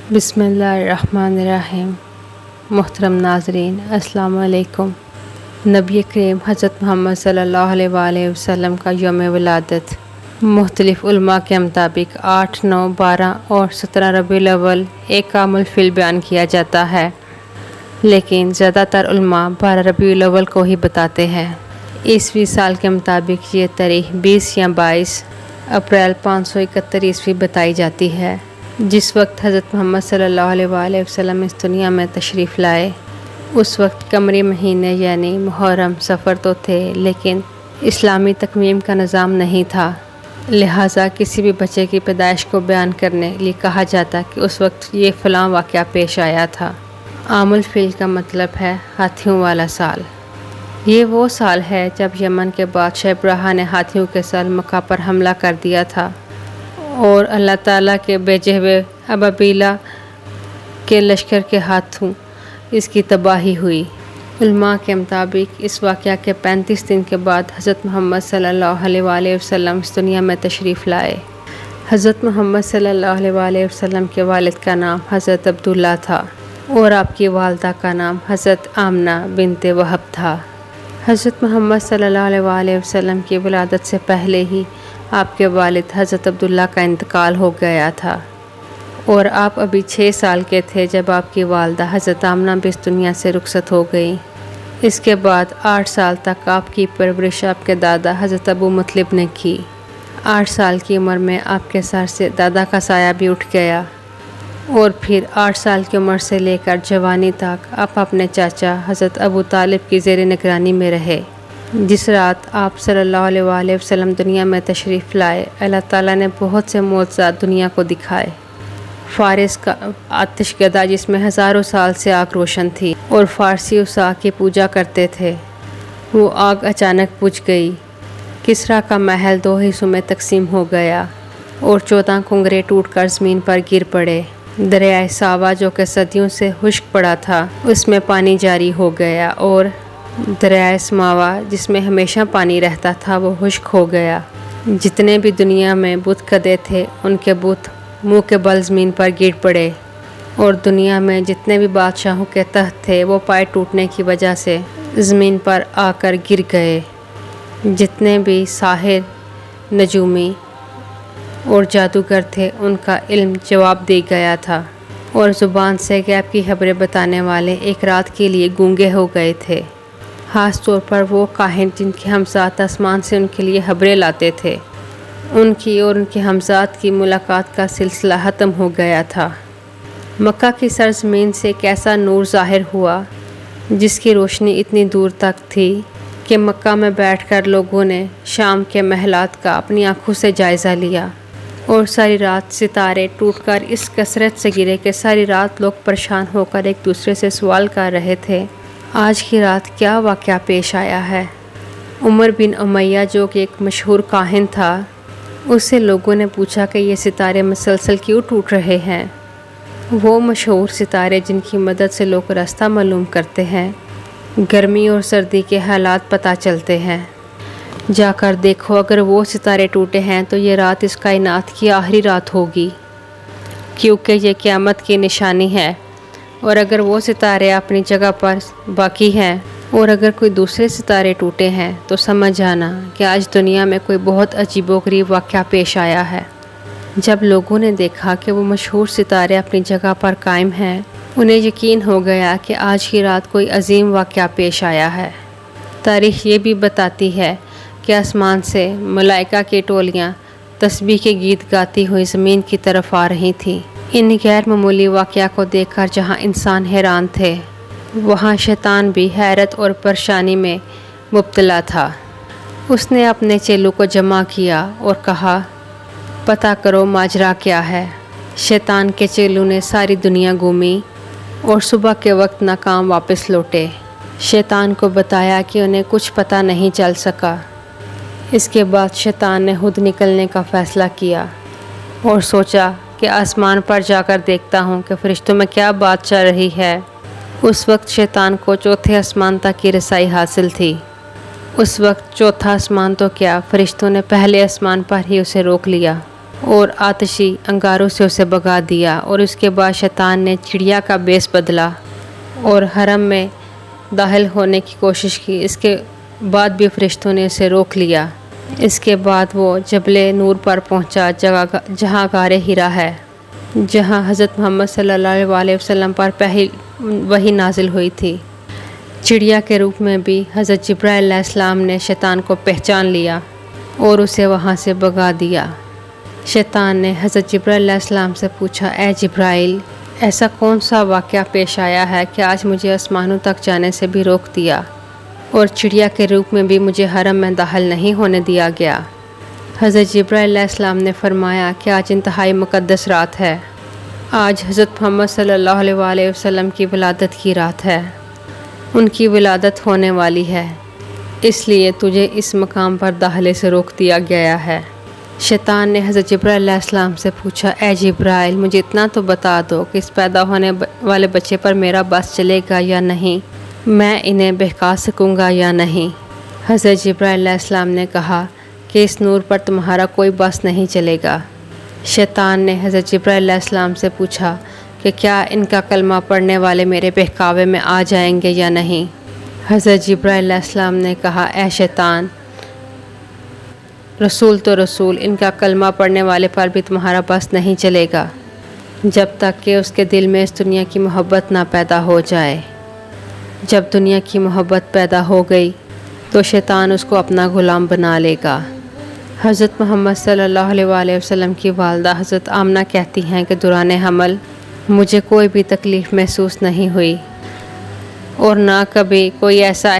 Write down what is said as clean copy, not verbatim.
بسم اللہ الرحمن الرحیم۔ محترم ناظرین السلام علیکم۔ نبی کریم حضرت محمد صلی اللہ علیہ وآلہ وسلم کا یوم ولادت مختلف علماء کے مطابق 8، 9، 12 اور 17 ربیع الاول ایک عام الفیل بیان کیا جاتا ہے، لیکن زیادہ تر علماء 12 ربیع الاول کو ہی بتاتے ہیں۔ عیسوی سال کے مطابق یہ تاریخ 20 یا 22 اپریل 571 عیسوی بتائی جاتی ہے، جس وقت حضرت محمد صلی اللہ علیہ وآلہ وسلم اس دنیا میں تشریف لائے۔ اس وقت قمری مہینے یعنی محرم صفر تو تھے، لیکن اسلامی تقویم کا نظام نہیں تھا، لہٰذا کسی بھی بچے کی پیدائش کو بیان کرنے لیے کہا جاتا کہ اس وقت یہ فلاں واقعہ پیش آیا تھا۔ عام الفیل کا مطلب ہے ہاتھیوں والا سال۔ یہ وہ سال ہے جب یمن کے بادشاہ ابرہہ نے ہاتھیوں کے ساتھ مکہ پر حملہ کر دیا تھا اور اللہ تعالیٰ کے بھیجے ہوئے ابابیلا کے لشکر کے ہاتھوں اس کی تباہی ہوئی۔ علماء کے مطابق اس واقعہ کے 35 دن کے بعد حضرت محمد صلی اللہ علیہ وآلہ وسلم اس دنیا میں تشریف لائے۔ حضرت محمد صلی اللہ علیہ وآلہ وسلم کے والد کا نام حضرت عبداللہ تھا اور آپ کی والدہ کا نام حضرت آمنہ بنت وہب تھا۔ حضرت محمد صلی اللہ علیہ وآلہ وسلم کی ولادت سے پہلے ہی آپ کے والد حضرت عبداللہ کا انتقال ہو گیا تھا اور آپ ابھی 6 سال کے تھے جب آپ کی والدہ حضرت آمنہ بھی اس دنیا سے رخصت ہو گئیں۔ اس کے بعد 8 سال تک آپ کی پرورش آپ کے دادا حضرت ابو مطلب نے کی۔ 8 سال کی عمر میں آپ کے سر سے دادا کا سایہ بھی اٹھ گیا اور پھر 8 سال کی عمر سے لے کر جوانی تک آپ اپنے چاچا حضرت ابو طالب کی زیر نگرانی میں رہے۔ جس رات آپ صلی اللہ علیہ وآلہ وسلم دنیا میں تشریف لائے، اللہ تعالیٰ نے بہت سے معجزات دنیا کو دکھائے۔ فارس کا آتش گدا جس میں ہزاروں سال سے آگ روشن تھی اور فارسی اس آگ کی پوجا کرتے تھے، وہ آگ اچانک بجھ گئی۔ کسریٰ کا محل 2 حصوں میں تقسیم ہو گیا اور 14 کنگرے ٹوٹ کر زمین پر گر پڑے۔ دریائے ساوا جو کہ صدیوں سے خشک پڑا تھا، اس میں پانی جاری ہو گیا اور دریائے سماوا جس میں ہمیشہ پانی رہتا تھا وہ خشک ہو گیا۔ جتنے بھی دنیا میں بت کدے تھے ان کے بت منہ کے بل زمین پر گر پڑے اور دنیا میں جتنے بھی بادشاہوں کے تخت تھے وہ پائے ٹوٹنے کی وجہ سے زمین پر آ کر گر گئے۔ جتنے بھی ساحر، نجومی اور جادوگر تھے ان کا علم جواب دے گیا تھا اور زبان سے غیب کی خبریں بتانے والے ایک رات کے لیے گونگے ہو گئے تھے، خاص طور پر وہ کاہن جن کے ہمسات آسمان سے ان کے لیے خبریں لاتے تھے۔ ان کی اور ان کے ہمسات کی ملاقات کا سلسلہ ختم ہو گیا تھا۔ مکہ کی سرزمین سے ایک ایسا نور ظاہر ہوا جس کی روشنی اتنی دور تک تھی کہ مکہ میں بیٹھ کر لوگوں نے شام کے محلات کا اپنی آنکھوں سے جائزہ لیا اور ساری رات ستارے ٹوٹ کر اس کثرت سے گرے کہ ساری رات لوگ پریشان ہو کر ایک دوسرے سے سوال کر رہے تھے، آج کی رات کیا واقعہ پیش آیا ہے۔ عمر بن امیہ جو کہ ایک مشہور کاہن تھا، اس سے لوگوں نے پوچھا کہ یہ ستارے مسلسل کیوں ٹوٹ رہے ہیں۔ وہ مشہور ستارے جن کی مدد سے لوگ راستہ معلوم کرتے ہیں، گرمی اور سردی کے حالات پتہ چلتے ہیں، جا کر دیکھو اگر وہ ستارے ٹوٹے ہیں تو یہ رات اس کائنات کی آخری رات ہوگی، کیونکہ یہ قیامت کی نشانی ہے، اور اگر وہ ستارے اپنی جگہ پر باقی ہیں اور اگر کوئی دوسرے ستارے ٹوٹے ہیں تو سمجھ جانا کہ آج دنیا میں کوئی بہت عجیب و غریب واقعہ پیش آیا ہے۔ جب لوگوں نے دیکھا کہ وہ مشہور ستارے اپنی جگہ پر قائم ہیں، انہیں یقین ہو گیا کہ آج کی رات کوئی عظیم واقعہ پیش آیا ہے۔ تاریخ یہ بھی بتاتی ہے کہ آسمان سے ملائکہ کی ٹولیاں تسبیح کے گیت گاتی ہوئی زمین کی طرف آ رہی تھیں۔ ان غیر معمولی واقعہ کو دیکھ کر جہاں انسان حیران تھے، وہاں شیطان بھی حیرت اور پریشانی میں مبتلا تھا۔ اس نے اپنے چیلوں کو جمع کیا اور کہا، پتہ کرو ماجرا کیا ہے۔ شیطان کے چیلوں نے ساری دنیا گھومی اور صبح کے وقت ناکام واپس لوٹے۔ شیطان کو بتایا کہ انہیں کچھ پتہ نہیں چل سکا۔ اس کے بعد شیطان نے خود نکلنے کا فیصلہ کیا اور سوچا کہ آسمان پر جا کر دیکھتا ہوں کہ فرشتوں میں کیا بات چل رہی ہے۔ اس وقت شیطان کو 4تھے آسمان تک کی رسائی حاصل تھی۔ اس وقت 4تھا آسمان تو کیا، فرشتوں نے پہلے آسمان پر ہی اسے روک لیا۔ اور آتشی انگاروں سے اسے بھگا دیا، اور اس کے بعد شیطان نے چڑیا کا بیس بدلا اور حرم میں داخل ہونے کی کوشش کی۔ اس کے بعد بھی فرشتوں نے اسے روک لیا۔ اس کے بعد وہ جبل نور پر پہنچا، جہاں غار حرا ہے، جہاں حضرت محمد صلی اللہ علیہ وسلم پر پہلی وحی نازل ہوئی تھی۔ چڑیا کے روپ میں بھی حضرت جبرائیل علیہ السلام نے شیطان کو پہچان لیا اور اسے وہاں سے بھگا دیا۔ شیطان نے حضرت جبرائیل علیہ السلام سے پوچھا، اے جبرائیل، ایسا کون سا واقعہ پیش آیا ہے کہ آج مجھے آسمانوں تک جانے سے بھی روک دیا، اور چڑیا کے روپ میں بھی مجھے حرم میں داخل نہیں ہونے دیا گیا؟ حضرت جبرائیل علیہ السلام نے فرمایا کہ آج انتہائی مقدس رات ہے، آج حضرت محمد صلی اللہ علیہ وسلم کی ولادت کی رات ہے، ان کی ولادت ہونے والی ہے، اس لیے تجھے اس مقام پر داخلے سے روک دیا گیا ہے۔ شیطان نے حضرت جبرائیل علیہ السلام سے پوچھا، اے جبرائیل، مجھے اتنا تو بتا دو کہ اس پیدا ہونے والے بچے پر میرا بس چلے گا یا نہیں، میں انہیں بہکا سکوں گا یا نہیں؟ حضرت جبرائیل علیہ السلام نے کہا کہ اس نور پر تمہارا کوئی بس نہیں چلے گا۔ شیطان نے حضرت جبرائیل علیہ السلام سے پوچھا کہ کیا ان کا کلمہ پڑھنے والے میرے بہکاوے میں آ جائیں گے یا نہیں؟ حضرت جبرائیل علیہ السلام نے کہا، اے شیطان، رسول تو رسول، ان کا کلمہ پڑھنے والے پر بھی تمہارا بس نہیں چلے گا جب تک کہ اس کے دل میں اس دنیا کی محبت نہ پیدا ہو جائے۔ جب دنیا کی محبت پیدا ہو گئی تو شیطان اس کو اپنا غلام بنا لے گا۔ حضرت محمد صلی اللہ علیہ وسلم کی والدہ حضرت آمنہ کہتی ہیں کہ دوران حمل مجھے کوئی بھی تکلیف محسوس نہیں ہوئی، اور نہ کبھی کوئی ایسا